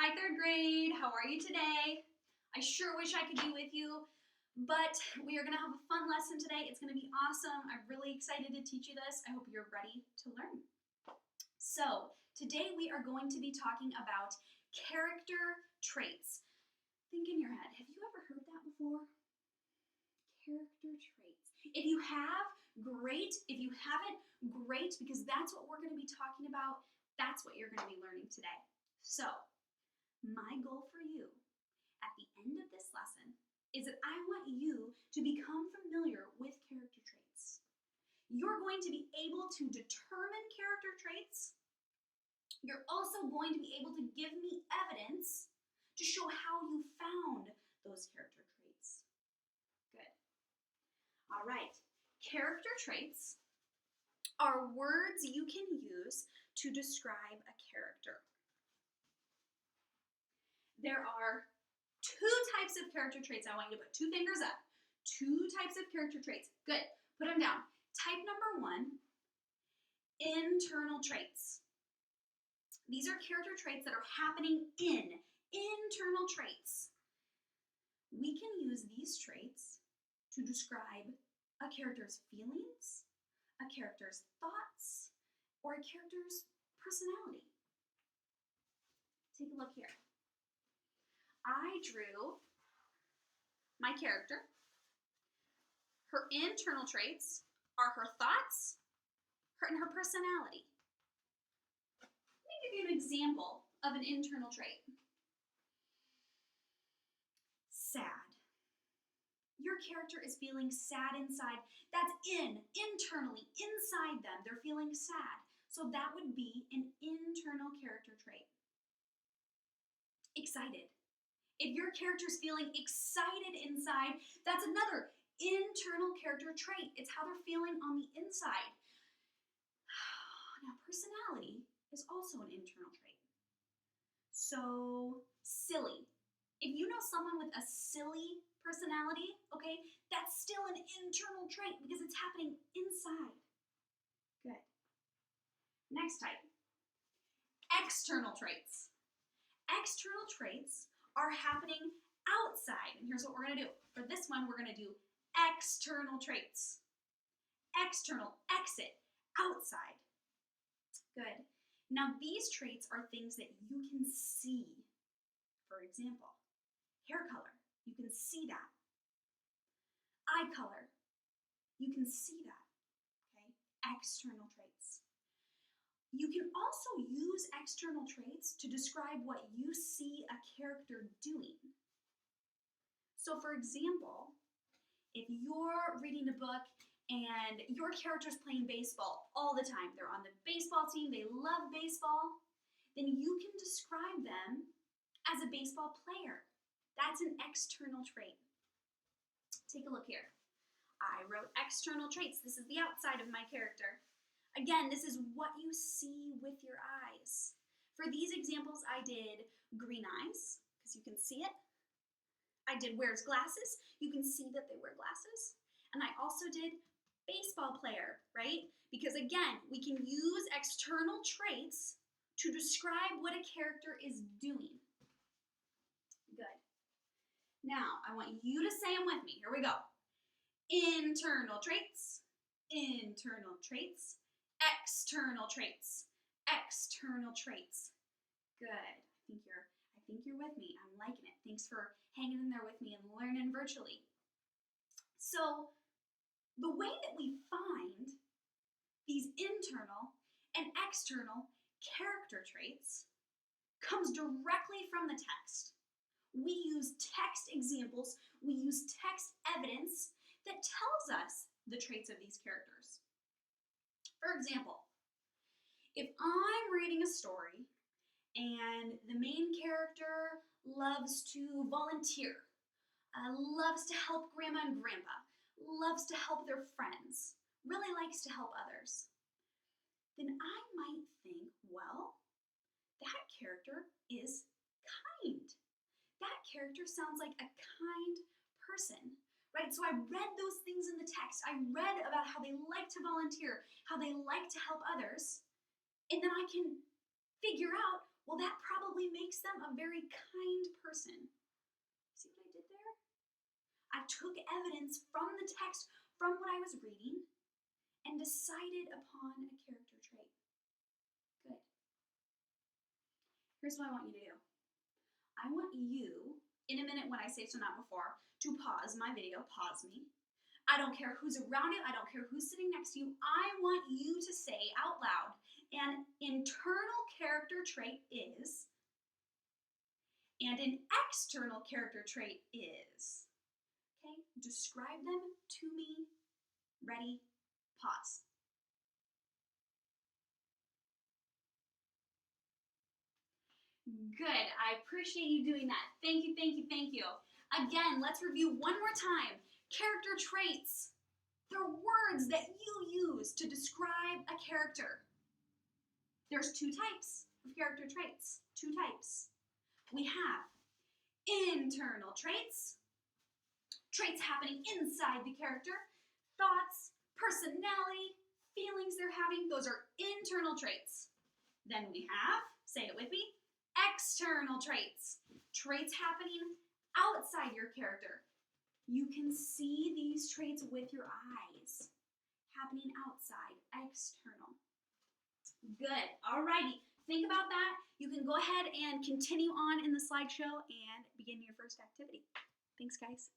Hi, third grade. How are you today? I sure wish I could be with you, but we are going to have a fun lesson today. It's going to be awesome. I'm really excited to teach you this. I hope you're ready to learn. So, today we are going to be talking about character traits. Think in your head, have you ever heard that before? Character traits. If you have, great. If you haven't, great, because that's what we're going to be talking about. That's what you're going to be learning today. So, my goal for you at the end of this lesson is that I want you to become familiar with character traits. You're going to be able to determine character traits. You're also going to be able to give me evidence to show how you found those character traits. Good. All right. Character traits are words you can use to describe a character. There are two types of character traits. I want you to put two fingers up. Two types of character traits. Good. Put them down. Type number one, internal traits. These are character traits that are happening in internal traits. We can use these traits to describe a character's feelings, a character's thoughts, or a character's personality. Take a look here. I drew my character. Her internal traits are her thoughts and her personality. Let me give you an example of an internal trait. Sad. Your character is feeling sad inside. That's internally, inside them. They're feeling sad. So that would be an internal character trait. Excited. If your character's feeling excited inside, that's another internal character trait. It's how they're feeling on the inside. Now, personality is also an internal trait. So, silly. If you know someone with a silly personality, okay, that's still an internal trait because it's happening inside. Good. Next type. External traits. External traits are happening outside. And here's what we're going to do. For this one, we're going to do external traits. External, exit, outside. Good. Now, these traits are things that you can see. For example, hair color. You can see that. Eye color. You can see that. Okay? External traits. You can also use external traits to describe what you see a character doing. So, for example, if you're reading a book and your character's playing baseball all the time, they're on the baseball team, they love baseball, then you can describe them as a baseball player. That's an external trait. Take a look here. I wrote external traits. This is the outside of my character. Again, this is what you see with your eyes. For these examples, I did green eyes, because you can see it. I did wears glasses. You can see that they wear glasses. And I also did baseball player, right? Because again, we can use external traits to describe what a character is doing. Good. Now, I want you to say them with me. Here we go. Internal traits, internal traits, external traits, external traits. Good. I think you're with me. I'm liking it. Thanks for hanging in there with me and learning virtually. So, the way that we find these internal and external character traits comes directly from the text. We use text examples, we use text evidence that tells us the traits of these characters. For example, if I'm reading a story and the main character loves to volunteer, loves to help grandma and grandpa, loves to help their friends, really likes to help others, then I might think, well, that character is kind. That character sounds like a kind person, right? So I read those things in the text. I read about how they like to volunteer, how they like to help others, and then I can figure out, well, that probably makes them a very kind person. See what I did there? I took evidence from the text, from what I was reading, and decided upon a character trait. Good. Here's what I want you to do. I want you, in a minute when I say so not before, to pause my video, pause me. I don't care who's around you, I don't care who's sitting next to you. I want you to say out loud, an internal character trait is, and an external character trait is. Okay, describe them to me. Ready, pause. Good, I appreciate you doing that. Thank you, thank you, thank you. Again, let's review one more time. Character traits. They're words that you use to describe a character. There's two types of character traits. Two types. We have internal traits, traits happening inside the character, thoughts, personality, feelings they're having, those are internal traits. Then we have, say it with me, external traits, traits happening outside your character. You can see these traits with your eyes, happening outside, external. Good, alrighty, think about that. You can go ahead and continue on in the slideshow and begin your first activity. Thanks, guys.